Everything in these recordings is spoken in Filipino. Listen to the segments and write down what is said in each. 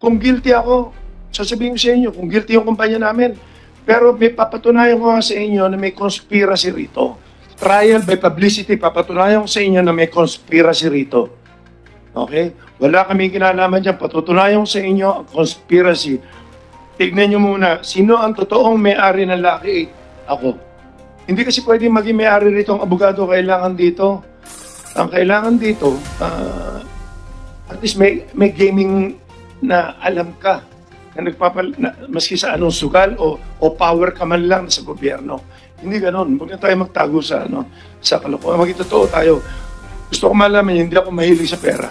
Kung guilty ako, sasabihin ko sa inyo, kung guilty yung kumpanya namin. Pero may papatunayan ko nga sa inyo na may conspiracy rito. Trial by publicity, papatunayan ko sa inyo na may conspiracy rito. Okay? Wala kaming kinalaman dyan. Patutunayan ko sa inyo ang conspiracy. Tignan nyo muna, sino ang totoong may-ari ng Lucky 8? Ako. Hindi kasi pwede maging may-ari rito ang abogado kailangan dito. Ang kailangan dito, at least may gaming na alam ka na maski sa anong sugal o power ka man lang sa gobyerno. Hindi ganon. Huwag na tayo magtago sa kalokohan. Magitotoo tayo. Gusto ko malaman yun, hindi ako mahilig sa pera.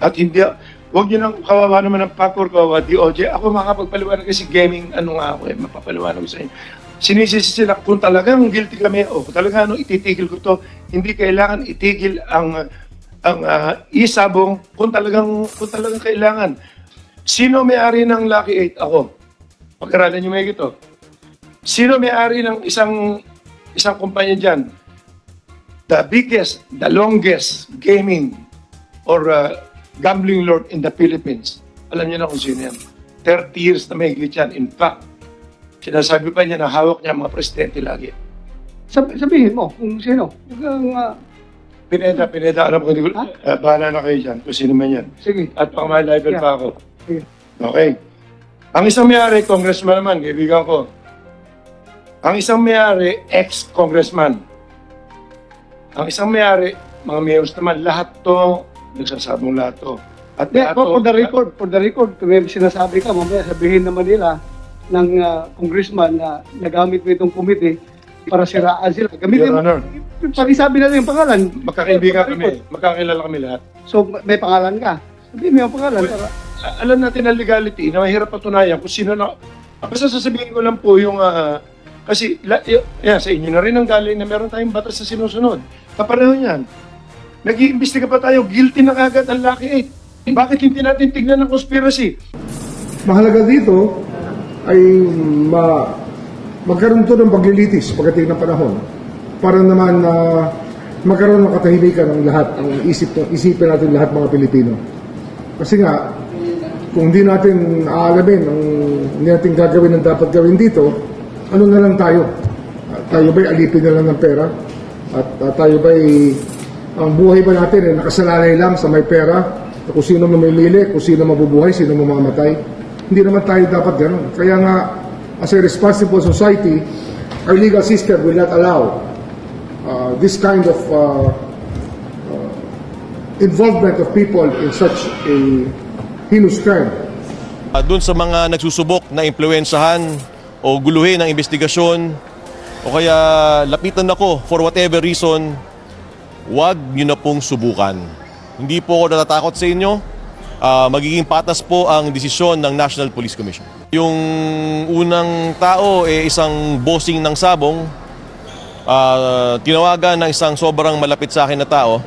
At hindi, huwag nyo nang kawawa naman ng PACOR, kawawa DOJ. Ako makapagpaliwanag kasi gaming, mapapaliwanag ko sa inyo. Sinisisi sila kung talagang guilty kami o kung talagang ititigil ko to, hindi kailangan itigil ang isabong kung talagang kailangan. Sino may-ari ng Lucky 8? Ako. Pag-aralan nyo may ito. Sino may-ari ng isang kumpanya dyan? The biggest, the longest gaming or gambling lord in the Philippines. Alam niyo na kung sino yan. 30 years na may higit yan. In fact, sinasabi pa niya na hawak niya mga presidente lagi. Sabihin mo kung sino. Pineda, alam ko, bahala na kayo dyan kung sino man yan. Sige. At pang-level pa ako. Sige. Okay. Ang isang may-ari, congressman naman, kaibigan ko. Ang isang may-ari, ex-congressman. Ang isang may-ari, mga mayors naman, lahat to, nagsasabong lahat to. At For the record, kung may sinasabi ka, mamaya sabihin naman nila ng congressman na nagamit mo itong committee para siraan sila. Gamitin mo. Pakisabi na rin yung pangalan. Magkakaibigan kami. Magkakilala kami lahat. So, may pangalan ka. Sabihin mo yung pangalan. Alam natin ang legality na mahirap patunayan kung sino na. Basta sasabihin ko lang po yung kasi sa inyo na rin ang galing na meron tayong batas sa sinusunod. Kapareho yan. Nag-iimbestiga pa tayo. Guilty na kagad ang Lucky 8. Bakit hindi natin tignan ng conspiracy? Mahalaga dito ay magkaroon to ng paglilitis pagdating ng panahon para naman magkaroon ng katahimikan ng lahat, ang isipin natin lahat mga Pilipino. Kasi nga, kung hindi natin aalamin, hindi natin gagawin ang dapat gawin dito, ano na lang tayo? Tayo ba'y alipin na lang ng pera? At tayo ba'y, ang buhay ba natin ay nakasalalay lang sa may pera? Kung sino mamimili, kung sino mabubuhay, sino mamamatay? Hindi naman tayo dapat gano'n. Kaya nga, as a responsible society, our legal system will not allow this kind of involvement of people in such a heinous crime. Doon sa mga nagsusubok na impluwensahan o guluhin ang investigasyon o kaya lapitan ako for whatever reason, huwag nyo na pong subukan. Hindi po ako natatakot sa inyo. Magiging patas po ang desisyon ng National Police Commission. Yung unang tao isang bossing ng sabong, tinawagan ng isang sobrang malapit sa akin na tao.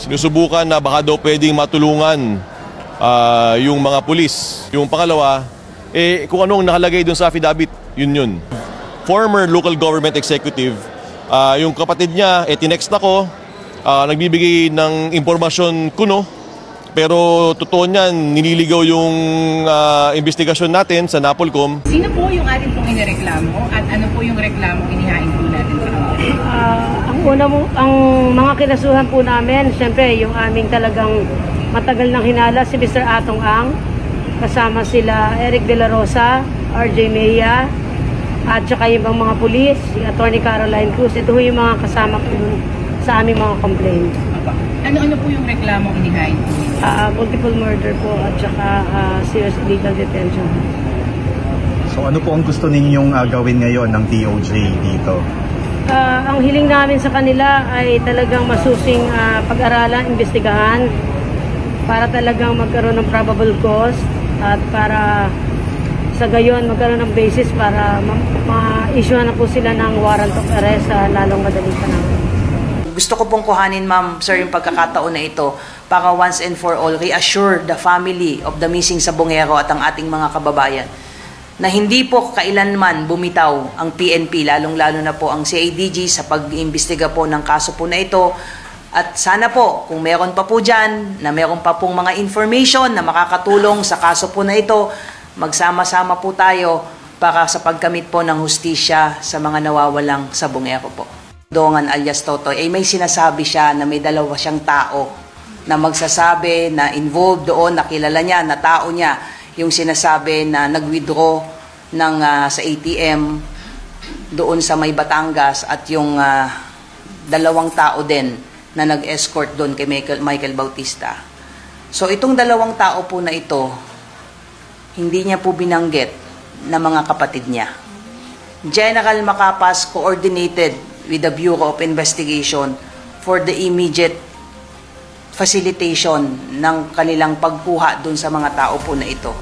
Sinusubukan na baka daw pwedeng matulungan yung mga pulis. Yung pangalawa, kung anong nakalagay dun sa affidavit, yun. Former local government executive, yung kapatid niya, tinext ako, nagbibigay ng impormasyon kuno. Pero totoo niyan, nililigaw yung investigasyon natin sa NAPOLCOM. Sino po yung ating pong inireklamo at ano po yung reklamo inihain po natin sa kanila? Ang mga kinasuhan po namin, siyempre yung aming talagang matagal nang hinala si Mr. Atong Ang, kasama sila Eric De La Rosa, RJ Mejia, at saka yung mga pulis, si Attorney Caroline Cruz. Ito yung mga kasama po sa aming mga complaints. Ano po yung reklamo inihain po? Multiple murder po at saka serious illegal detention. So ano po ang gusto ninyong gawin ngayon ng DOJ dito? Ang hiling namin sa kanila ay talagang masusing pag-aralan, imbestigahan para talagang magkaroon ng probable cause at para sa gayon magkaroon ng basis para ma-issue na po sila ng warrant of arrest sa lalong madaling panahon. Gusto ko pong kuhanin, ma'am, sir, yung pagkakataon na ito para once and for all reassure the family of the missing Sabongero at ang ating mga kababayan na hindi po kailanman bumitaw ang PNP, lalong-lalo na po ang CIDG sa pag-iimbestiga po ng kaso po na ito At sana po, kung meron pa po dyan, na meron pa pong mga information na makakatulong sa kaso po na ito, magsama-sama po tayo para sa pagkamit po ng hustisya sa mga nawawalang sabongero po. Dongan alias Totoy, ay may sinasabi siya na may dalawa siyang tao na magsasabi na involved doon, nakilala niya, na tao niya, yung sinasabi na nag-withdraw ng, sa ATM doon sa may Batangas at yung dalawang tao din na nag-escort doon kay Michael Bautista. So itong dalawang tao po na ito, hindi niya po binanggit na mga kapatid niya. General Macapas coordinated with the Bureau of Investigation for the immediate facilitation ng kanilang pagkuha doon sa mga tao po na ito.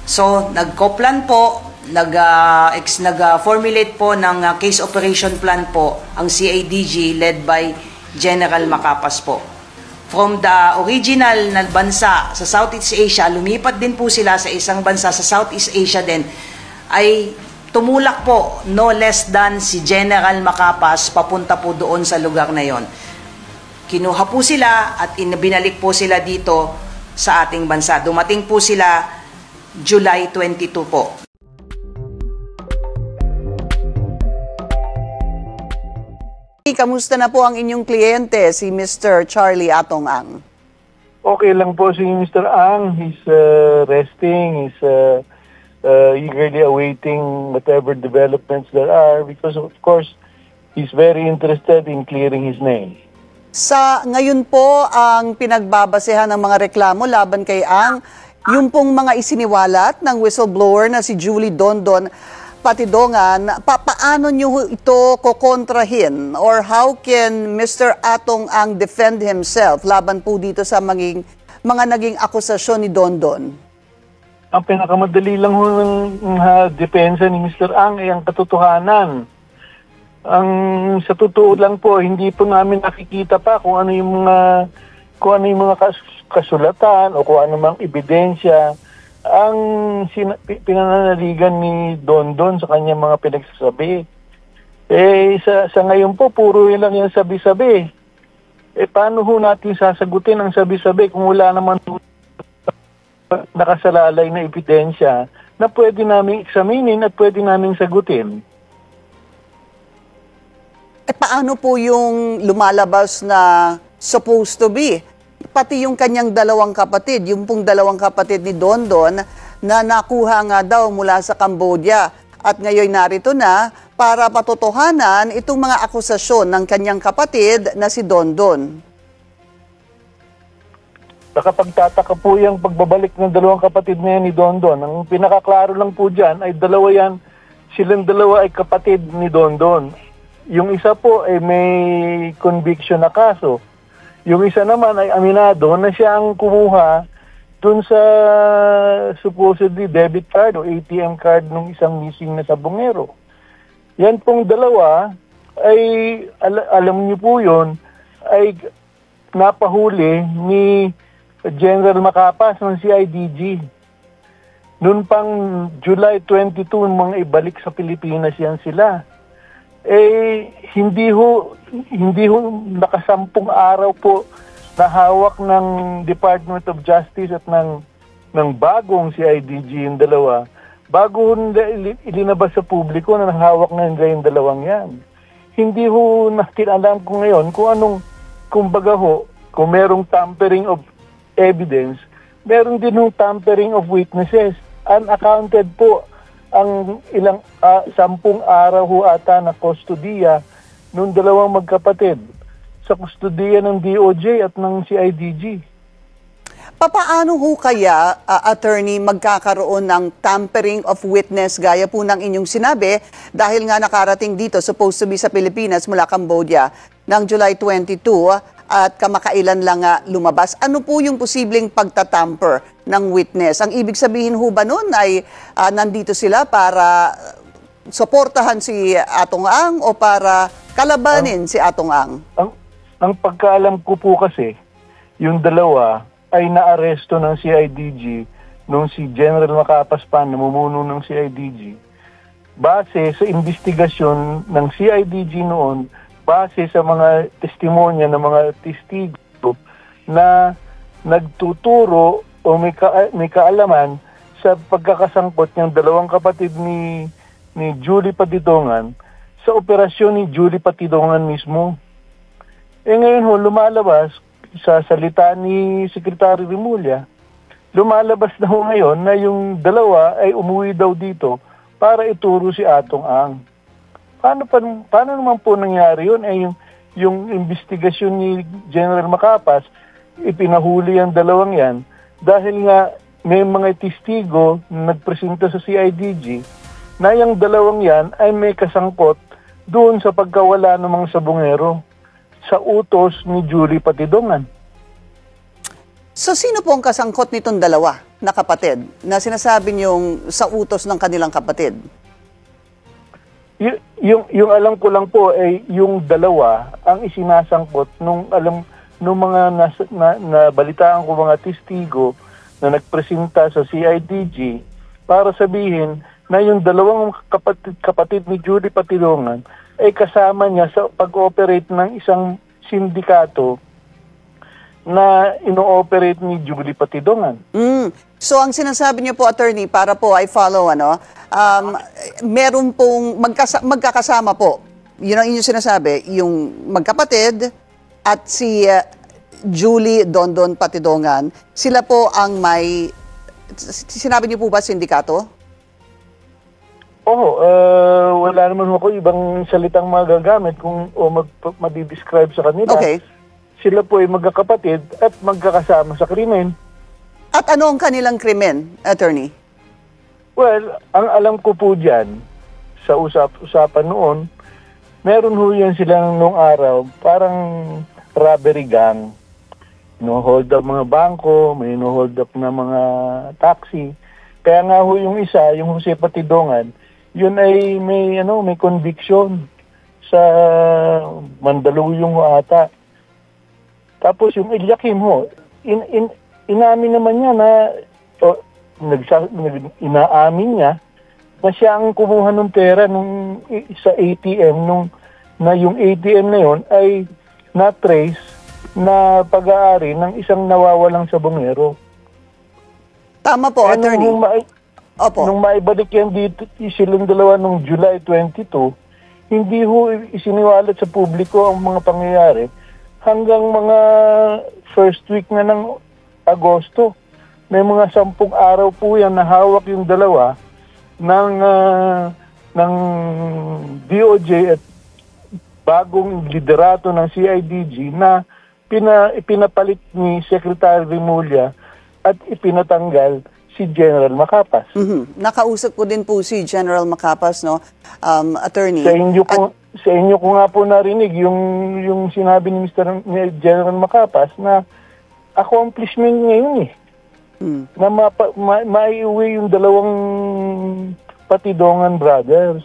So nagko-plan po, nag-formulate po ng case operation plan po ang CIDG led by General Macapas po. From the original na bansa sa Southeast Asia, lumipat din po sila sa isang bansa sa Southeast Asia din, ay tumulak po no less than si General Macapas papunta po doon sa lugar na yon. Kinuha po sila at binalik po sila dito sa ating bansa. Dumating po sila July 22 po. Kamusta na po ang inyong kliyente, si Mr. Charlie Atong Ang? Okay lang po si Mr. Ang. He's resting. He's eagerly awaiting whatever developments there are because of course he's very interested in clearing his name. Sa ngayon po ang pinagbabasehan ng mga reklamo laban kay Ang, yung pong mga isiniwalat ng whistleblower na si Julie Dondon Patidongan, paano nyo ito kokontrahin or how can Mr. Atong Ang defend himself laban po dito sa mga naging akusasyon ni Dondon? Ang pinakamadali lang ng depensa ni Mr. Ang ay ang katotohanan. Sa totoo lang po, hindi po namin nakikita pa kung ano yung mga kasulatan o kung ano mang ebidensya ang pinananaligan ni Dondon sa kanyang mga pinagsasabi. Sa ngayon po, puro lang yung sabi-sabi. Paano ho natin sasagutin ang sabi-sabi kung wala naman nakasalalay na ebidensya na pwede namin eksaminin at pwede namin sagutin? Paano po yung lumalabas na supposed to be? Pati yung kanyang dalawang kapatid, yung pong dalawang kapatid ni Dondon na nakuha nga daw mula sa Cambodia at ngayon narito na para patotohanan itong mga akusasyon ng kanyang kapatid na si Dondon. Nakapagtataka po yung pagbabalik ng dalawang kapatid na yan ni Dondon. Ang pinakaklaro lang po dyan ay dalawa yan, silang dalawa ay kapatid ni Dondon. Yung isa po ay may conviction na kaso. Yung isa naman ay aminado na siya ang kumuha dun sa supposedly debit card o ATM card ng isang missing na sabongero. Yan pong dalawa ay, alam niyo po yun, ay napahuli ni General Macapas ng CIDG. Noon pang July 22, mga ibalik sa Pilipinas yan sila. Hindi ho nakasampung araw po na hawak ng Department of Justice at ng bagong CIDG yung dalawa. Bago ilinabas sa publiko na hawak na nila yung dalawang yan. Hindi ho natin alam ko ngayon kung merong tampering of evidence, meron din hong tampering of witnesses. Unaccounted po ang ilang 10 araw ho ata na kustodiya nung dalawang magkapatid sa kustodiya ng DOJ at ng CIDG. Papaano ho kaya, attorney, magkakaroon ng tampering of witness gaya po ng inyong sinabi dahil nga nakarating dito, supposed to be sa Pilipinas mula Cambodia, ng July 22 at kamakailan lang lumabas. Ano po yung posibleng pagtatamper ng witness? Ang ibig sabihin ho ba nun ay nandito sila para suportahan si Atong Ang o para kalabanin si Atong Ang? Ang pagkaalam ko po kasi, yung dalawa ay naaresto ng CIDG nung si General Macapas pa, namumuno ng CIDG. Base sa investigasyon ng CIDG noon base sa mga testimonya ng mga testigo na nagtuturo o may kaalaman sa pagkakasangkot ng dalawang kapatid ni Julie Patidongan sa operasyon ni Julie Patidongan mismo. Ngayon lumalabas sa salita ni Secretary Remulla, lumalabas na ngayon na yung dalawa ay umuwi daw dito para ituro si Atong Ang. Paano naman po nangyari yun? Yung investigasyon ni General Macapas, ipinahuli ang dalawang yan dahil nga may mga testigo na nagpresenta sa CIDG na yung dalawang yan ay may kasangkot doon sa pagkawala ng mga sabungero sa utos ni Julie Patidongan. So sino po ang kasangkot nitong dalawa na kapatid na sinasabi niyong sa utos ng kanilang kapatid? Yung alam ko lang po ay yung dalawa ang isinasangkot nung mga nabalitaan ko mga testigo na nagpresenta sa CIDG para sabihin na yung dalawang kapatid ni Julie Patidongan ay kasama niya sa pag-ooperate ng isang sindikato na ino-operate ni Julie Patidongan. So ang sinasabi niyo po, attorney, para po I follow, meron pong magkakasama po. Yun ang inyong sinasabi, yung magkapatid at si Julie Dondon Patidongan, sila po ang may, sinabi niyo po ba sindikato? Oo, wala naman ako ibang salitang magagamit kung madidescribe sa kanila. Okay. Sila po ay magkakapatid at magkakasama sa krimen. At ano ang kanilang krimen, attorney? Well, ang alam ko po dyan, sa usapan noon, meron ho yan silang noong araw, parang robbery gang. No-hold up mga bangko, may no-hold up na mga taxi. Kaya nga ho yung isa, yung Jose Patidongan, yun ay may conviction sa Mandaluyong ho ata. Tapos yung Eliakim ho, inamin naman niya na inaamin niya na siya ang kumuha ng pera sa ATM na yung ATM na yon ay na-trace na pag-aari ng isang nawawalang sabongero. Tama po, attorney. Opo. Nung maibalik yan dito, silang dalawa nung July 22, hindi ho isiniwalat sa publiko ang mga pangyayari hanggang mga first week na ng Agosto. May mga 10 araw po yan na hawak yung dalawa ng DOJ at bagong liderato ng CIDG na pinapalit ni Secretary Remulla at ipinatanggal si General Macapas. Nakausap ko din po si General Macapas, no, attorney. Sa inyo ko nga po narinig yung sinabi ni General Macapas na accomplishment niya yun na maiuwi yung dalawang Patidongan brothers.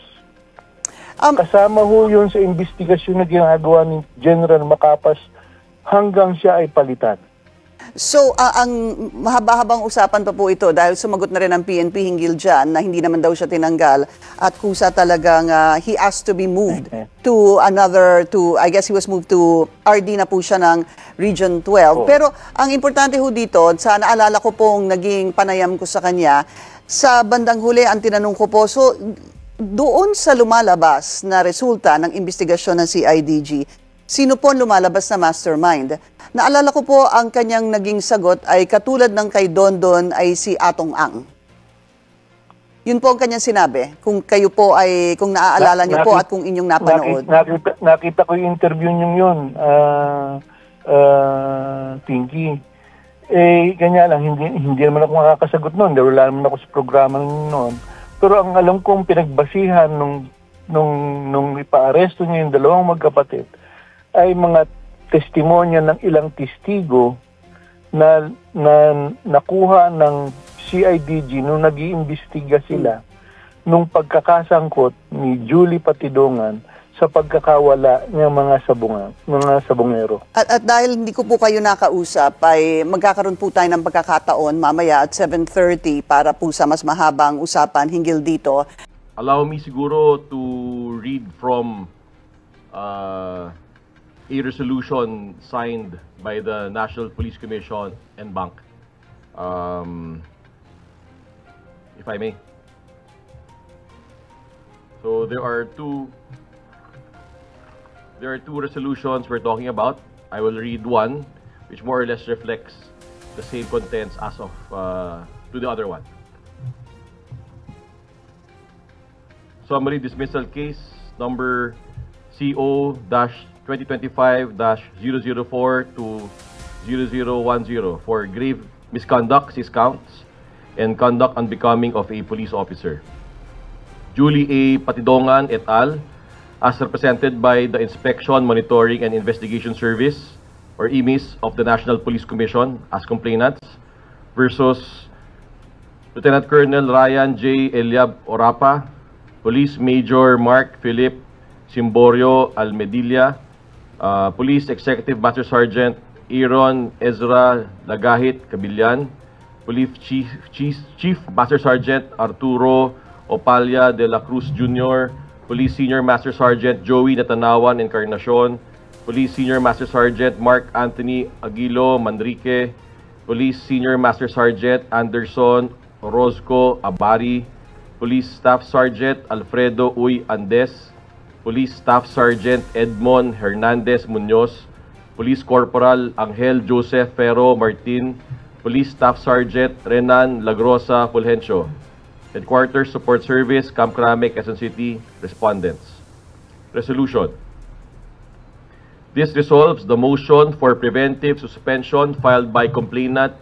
Kasama ho yun sa investigasyon na ginagawa ni General Macapas hanggang siya ay palitan. So, ang mahaba-habang usapan pa po ito dahil sumagot na rin ang PNP hinggil dyan na hindi naman daw siya tinanggal at kusa talagang he asked to be moved to I guess he was moved to RD na po siya ng Region 12. Pero ang importante ho dito, sa naalala ko pong naging panayam ko sa kanya, sa bandang huli ang tinanong ko po, so doon sa lumalabas na resulta ng investigasyon ng CIDG, sino po ang lumalabas na mastermind? Naalala ko po ang kanyang naging sagot ay katulad ng kay Dondon ay si Atong Ang. Yun po ang kanyang sinabi. Kung kayo po ay, kung naaalala niyo po at kung inyong napanood. Nakita ko yung interview niyo yun, Pinky. Kanya lang, hindi naman ako makakasagot noon. Wala naman ako sa programa noon. Pero ang alam kong pinagbasihan nung ipaaresto niya yung dalawang magkapatid ay mga testimonya ng ilang testigo na nakuha ng CIDG nung nag-iimbestiga sila nung pagkakasangkot ni Julie Patidongan sa pagkakawala ng mga sabongero. At dahil hindi ko po kayo nakausap, ay magkakaroon po tayo ng pagkakataon mamaya at 7:30 para po sa mas mahabang usapan hinggil dito. Allow me siguro to read from a resolution signed by the National Police Commission and Bank. If I may. So there are two resolutions we're talking about. I will read one, which more or less reflects the same contents as of to the other one. Summary dismissal case number CO-2025-004 to 0010 for grave misconduct, 6 counts, and conduct unbecoming of a police officer. Julie A. Patidongan et al., as represented by the Inspection, Monitoring, and Investigation Service, or IMIS, of the National Police Commission as complainants, versus Lieutenant Colonel Ryan J. Eliab Orapa, Police Major Mark Philip Simborio Almedilla, Police Executive Master Sergeant Aaron Ezra Lagahit Cabillan, Police Chief Master Sergeant Arturo Opalia de la Cruz Jr., Police Senior Master Sergeant Joey Natanawan Encarnacion, Police Senior Master Sergeant Mark Anthony Aguilo Manrique, Police Senior Master Sergeant Anderson Orozco Abari, Police Staff Sergeant Alfredo Uy Andes, Police Staff Sergeant Edmond Hernandez Munoz, Police Corporal Angel Joseph Ferro Martin, Police Staff Sergeant Renan Lagrosa Fulgencio. Headquarters Support Service, Camp Crame, Quezon City, respondents. Resolution. This resolves the motion for preventive suspension filed by complainant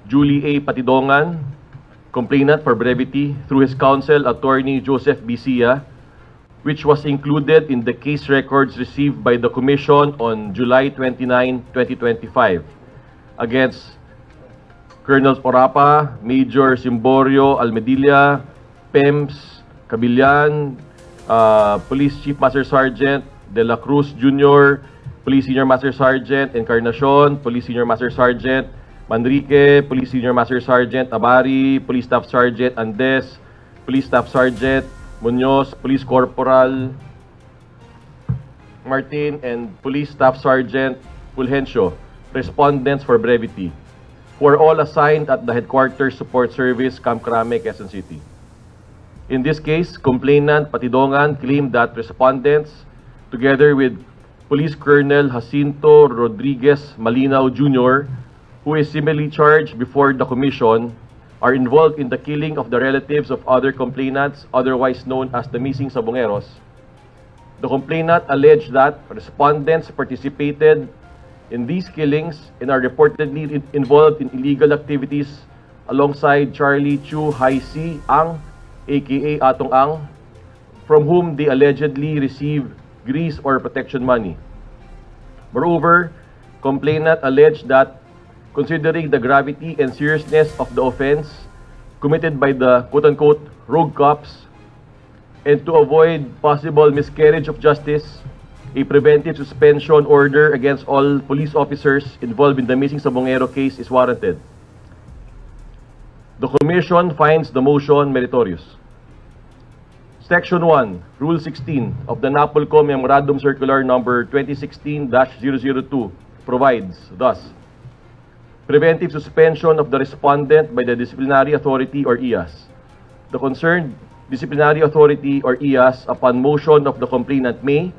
Julie A. Patidongan, complainant for brevity, through his counsel, Attorney Joseph Bisia, which was included in the case records received by the Commission on July 29, 2025, against Colonels Orapa, Major Simborio Almedilla, PEMS Cabillan, Police Chief Master Sergeant De La Cruz Jr., Police Senior Master Sergeant Encarnacion, Police Senior Master Sergeant Manrique, Police Senior Master Sergeant Abari, Police Staff Sergeant Andes, Police Staff Sergeant Munoz, Police Corporal Martin, and Police Staff Sergeant Fulgencio, respondents for brevity, who are all assigned at the Headquarters Support Service, Camp Crame, Quezon City. In this case, complainant Patidongan claimed that respondents, together with Police Colonel Jacinto Rodriguez Malinaw Jr., who is similarly charged before the Commission, are involved in the killing of the relatives of other complainants, otherwise known as the missing Sabongeros. The complainant alleged that respondents participated in these killings and are reportedly involved in illegal activities alongside Charlie Chu Hai Si Ang, aka Atong Ang, from whom they allegedly received grease or protection money. Moreover, complainant alleged that, considering the gravity and seriousness of the offense committed by the quote-unquote rogue cops, and to avoid possible miscarriage of justice, a preventive suspension order against all police officers involved in the missing Sabongero case is warranted. The Commission finds the motion meritorious. Section 1, Rule 16 of the NAPOLCO Memorandum Circular Number 2016-002 provides thus: preventive suspension of the respondent by the disciplinary authority or IAS. The concerned disciplinary authority or IAS, upon motion of the complainant, may,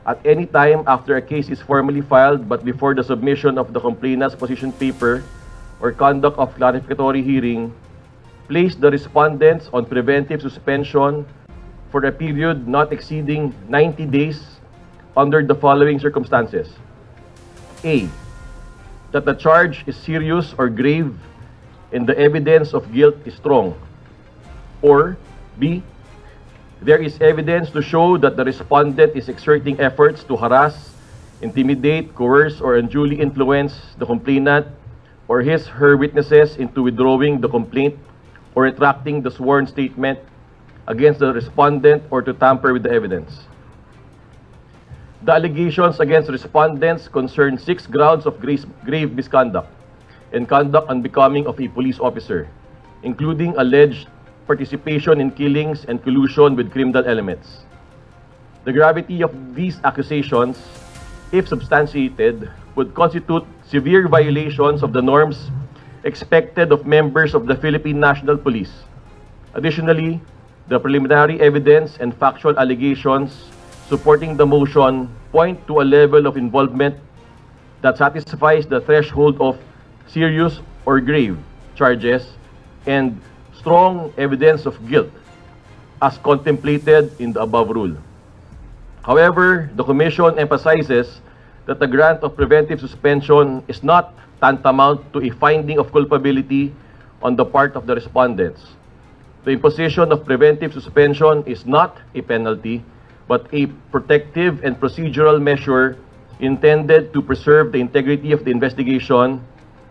at any time after a case is formally filed but before the submission of the complainant's position paper or conduct of clarificatory hearing, place the respondents on preventive suspension for a period not exceeding 90 days under the following circumstances. A, that the charge is serious or grave and the evidence of guilt is strong. Or B, there is evidence to show that the respondent is exerting efforts to harass, intimidate, coerce, or unduly influence the complainant or his/her witnesses into withdrawing the complaint or retracting the sworn statement against the respondent or to tamper with the evidence. The allegations against respondents concern 6 grounds of grave misconduct and conduct unbecoming of a police officer, including alleged participation in killings and collusion with criminal elements. The gravity of these accusations, if substantiated, would constitute severe violations of the norms expected of members of the Philippine National Police. Additionally, the preliminary evidence and factual allegations supporting the motion point to a level of involvement that satisfies the threshold of serious or grave charges and strong evidence of guilt as contemplated in the above rule. However, the Commission emphasizes that the grant of preventive suspension is not tantamount to a finding of culpability on the part of the respondents. The imposition of preventive suspension is not a penalty, but a protective and procedural measure intended to preserve the integrity of the investigation,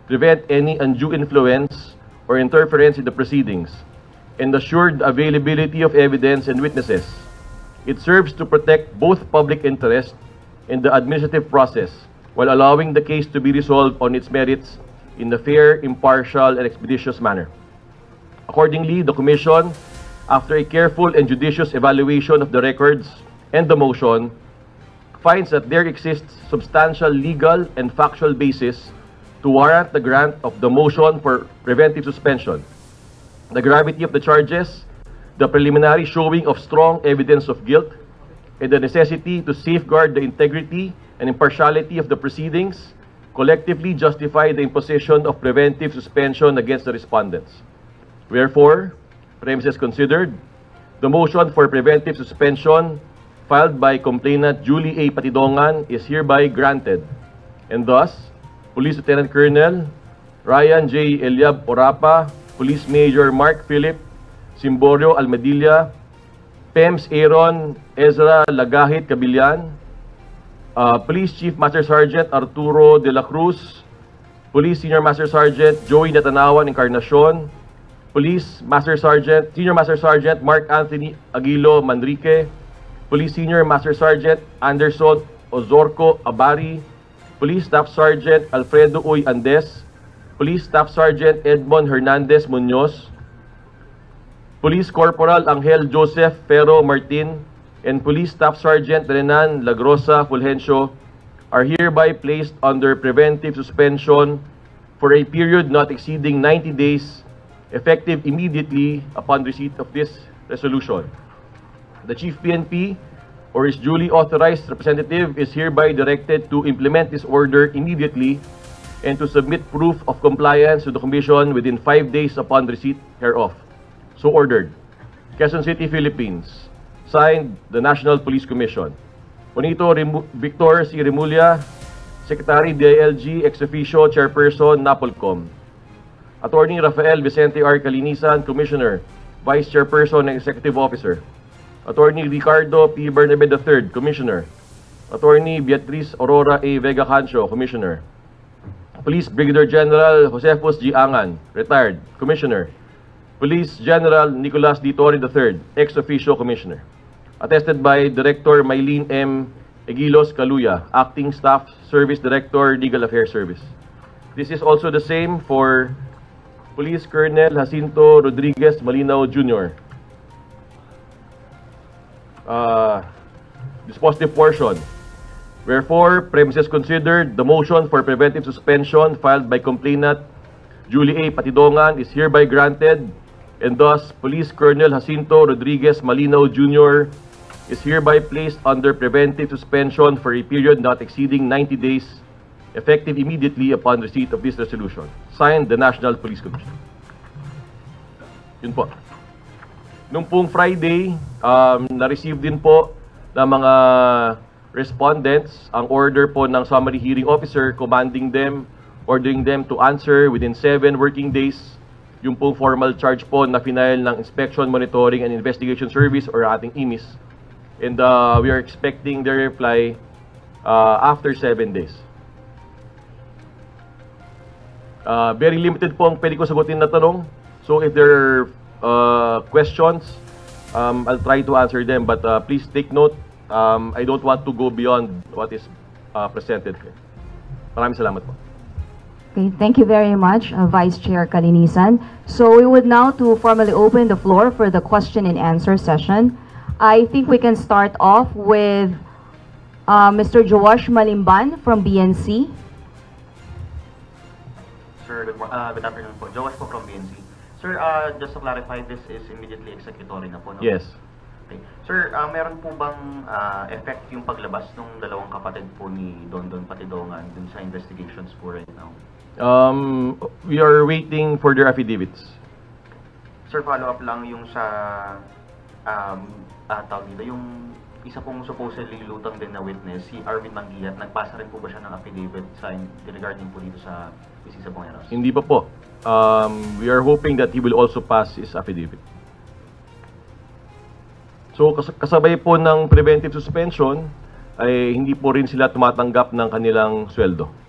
prevent any undue influence or interference in the proceedings, and assure the availability of evidence and witnesses. It serves to protect both public interest and the administrative process, while allowing the case to be resolved on its merits in a fair, impartial, and expeditious manner. Accordingly, the Commission, after a careful and judicious evaluation of the records and the motion, finds that there exists substantial legal and factual basis to warrant the grant of the motion for preventive suspension. The gravity of the charges, the preliminary showing of strong evidence of guilt, and the necessity to safeguard the integrity and impartiality of the proceedings collectively justify the imposition of preventive suspension against the respondents. Wherefore, premises considered, the motion for preventive suspension filed by complainant Julie A. Patidongan is hereby granted, and thus, Police Lieutenant Colonel Ryan J. Eliab Orapa, Police Major Mark Philip Simborio Almedilla, PEMS Aaron Ezra Lagahit Cabillan, Police Chief Master Sergeant Arturo de la Cruz, Police Senior Master Sergeant Joey Natanawan Encarnacion, Police Senior Master Sergeant Mark Anthony Aguilo Manrique, Police Senior Master Sergeant Anderson Ozorco Abari, Police Staff Sergeant Alfredo Uy Andes, Police Staff Sergeant Edmond Hernandez Munoz, Police Corporal Angel Joseph Ferro Martin, and Police Staff Sergeant Renan Lagrosa Fulgencio are hereby placed under preventive suspension for a period not exceeding 90 days, effective immediately upon receipt of this resolution. The Chief PNP or his duly authorized representative is hereby directed to implement this order immediately and to submit proof of compliance to the Commission within 5 days upon receipt hereof. So ordered. Quezon City, Philippines. Signed, the National Police Commission. Bonito Victor C. Remulla, Secretary DILG, ex officio, Chairperson, NAPOLCOM. Attorney Rafael Vicente R. Calinisan, Commissioner, Vice Chairperson and Executive Officer. Attorney Ricardo P. Bernabé III, Commissioner. Attorney Beatriz Aurora A. Vega Cancio, Commissioner. Police Brigadier General Josefus G. Angan, retired, Commissioner. Police General Nicolas D. Torre III, ex officio Commissioner. Attested by Director Maylene M. Egilos Caluya, Acting Staff Service Director, Legal Affairs Service. This is also the same for Police Colonel Jacinto Rodriguez Malinaw Jr. Dispositive portion. Wherefore, premises considered, the motion for preventive suspension filed by complainant Julie A. Patidongan is hereby granted, and thus Police Colonel Jacinto Rodriguez Malinaw Jr. is hereby placed under preventive suspension for a period not exceeding 90 days, effective immediately upon receipt of this resolution. Signed, the National Police Commission. Yun po. Noong pong Friday, na-receive din po ng mga respondents ang order po ng summary hearing officer ordering them to answer within 7 working days yung pong formal charge po na final ng Inspection, Monitoring, and Investigation Service or ating IMIS. And we are expecting their reply after 7 days. Very limited po ang pwede ko sagutin na tanong. So if there are questions, I'll try to answer them. But please take note, I don't want to go beyond what is presented here. Maraming salamat po. Okay, thank you very much, Vice Chair Calinisan. So we would now to formally open the floor for the question and answer session. I think we can start off with Mr. Joash Malimban from BNC. Sir, good afternoon po. Joash po from BNC. Sir, just to clarify, this is immediately executory na po, no? Yes. Okay. Sir, meron po bang effect yung paglabas ng dalawang kapatid po ni Dondon Patidongan dun sa investigations po right now? We are waiting for their affidavits. Sir, follow-up lang yung sa tawag dito, yung isa pong supposedly lutang din na witness, si Arvin Manguiat, nagpasa rin po ba siya ng affidavit sa regarding po dito sa Mrs. Bongeros? Hindi pa po. We are hoping that he will also pass his affidavit. So kasabay po ng preventive suspension ay hindi po rin sila tumatanggap ng kanilang sweldo.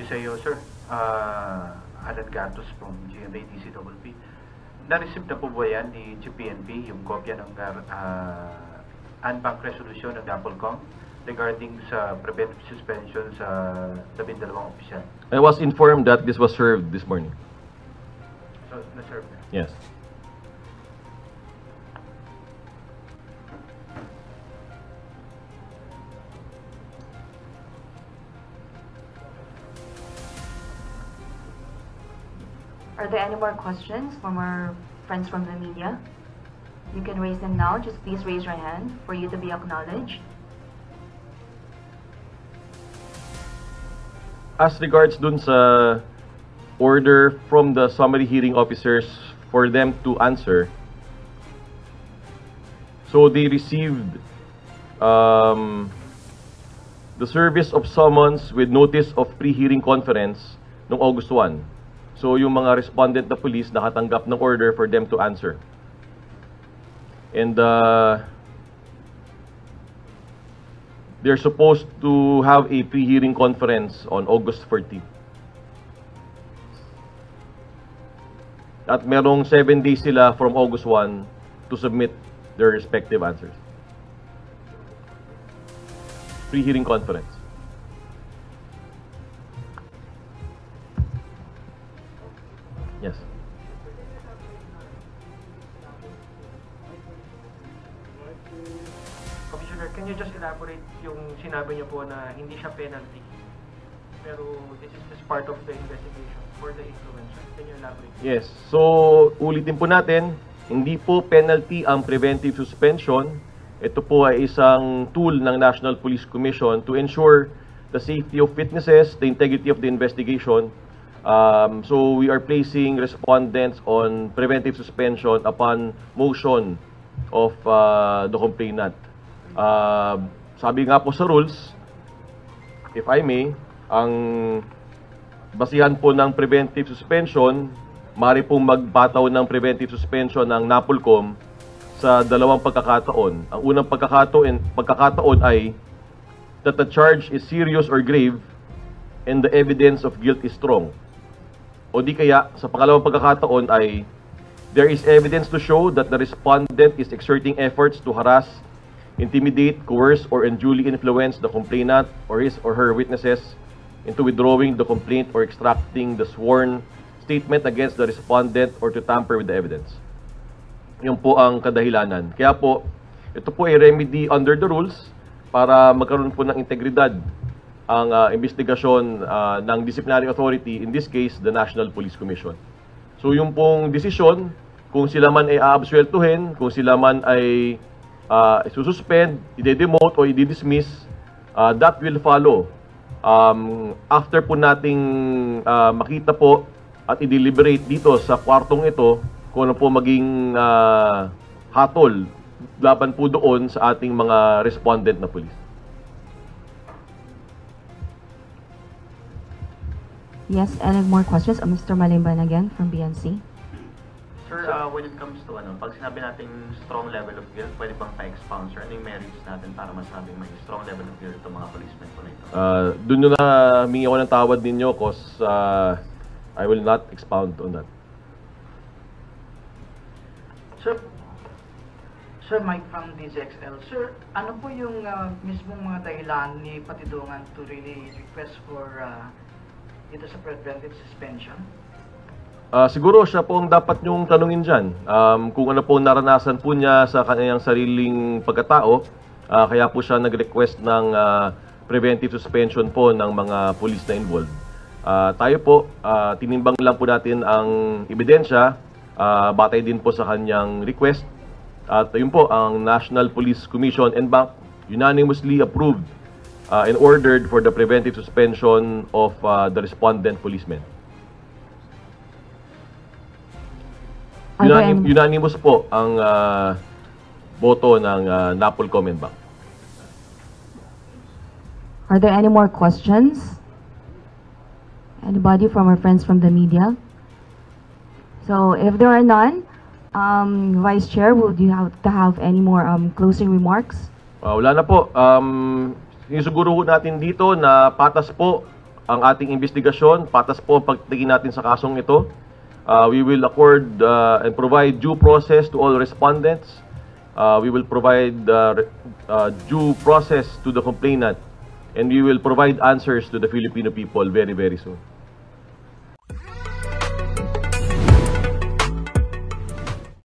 Bisayo, sir. Alan Gatos from GMA DCWP. Na-receive na po ba yan ni GPNP yung kopya ng unbank resolution ng DAPOLCOM regarding sa preventive suspension sa 12 opisyal? I was informed that this was served this morning. So, na-serve na? Yes. Are there any more questions from our friends from the media? You can raise them now. Just please raise your hand for you to be acknowledged. As regards dun sa order from the summary hearing officers for them to answer, so they received the service of summons with notice of pre-hearing conference noong August 1. So yung mga respondent na police nakatanggap ng order for them to answer. And they're supposed to have a pre-hearing conference on August 14. At merong 7 days sila from August 1 to submit their respective answers. Pre-hearing conference. Yes. Commissioner, can you just elaborate yung sinabi niyo po na hindi siya penalty, pero this is just part of the investigation for the influencer? Can you elaborate? Yes. So, ulitin po natin, hindi po penalty ang preventive suspension. Ito po ay isang tool ng National Police Commission to ensure the safety of witnesses, the integrity of the investigation. So we are placing respondents on preventive suspension upon motion of the complainant. Sabi nga po sa rules, if I may, ang basihan po ng preventive suspension, maaari pong magbataw ng preventive suspension ng NAPOLCOM sa dalawang pagkakataon. Ang unang pagkakataon ay that the charge is serious or grave and the evidence of guilt is strong. O di kaya, sa pangalawang pagkakataon ay there is evidence to show that the respondent is exerting efforts to harass, intimidate, coerce, or unduly influence the complainant or his or her witnesses into withdrawing the complaint or extracting the sworn statement against the respondent or to tamper with the evidence. Yun po ang kadahilanan. Kaya po, ito po ay remedy under the rules para magkaroon po ng integridad ang investigasyon ng disciplinary authority, in this case, the National Police Commission. So yung pong desisyon, kung sila man ay aabsueltuhin, kung sila man ay isususpend, i-demote o i-dismiss, that will follow. After po nating makita po at i-deliberate dito sa kwartong ito, kung ano po maging hatol laban po doon sa ating mga respondent na police. Yes, any more questions? Mr. Malimban again from BNC. Sir, when it comes to pag sinabi natin strong level of guilt, pwede bang pa-expound, sir? Ano yung merits natin para masabing may strong level of guilt itong mga policemen po na ito? Doon na humingi ako ng tawad ninyo because I will not expound on that. Sir Mike from DZXL. Sir, ano po yung mismong mga dahilan ni Patidungan to really request for dito sa preventive suspension? Siguro siya po ang dapat niyong tanungin dyan. Kung ano po naranasan po niya sa kanyang sariling pagkatao, kaya po siya nag-request ng preventive suspension po ng mga police na involved. Tayo po, tinimbang lang po natin ang ebidensya, batay din po sa kanyang request. At yun po, ang National Police Commission and Bank unanimously approved and ordered for the preventive suspension of the respondent policemen. Unanimous po ang boto ng NAPOLCOM and Bank. Are there any more questions? Anybody from our friends from the media? So if there are none, Vice Chair, would you have to have any more closing remarks? Wala na po. Sinusiguro natin dito na patas po ang ating investigasyon, patas po ang pagtingin natin sa kasong ito. We will accord and provide due process to all respondents. We will provide due process to the complainant, and we will provide answers to the Filipino people very, very soon.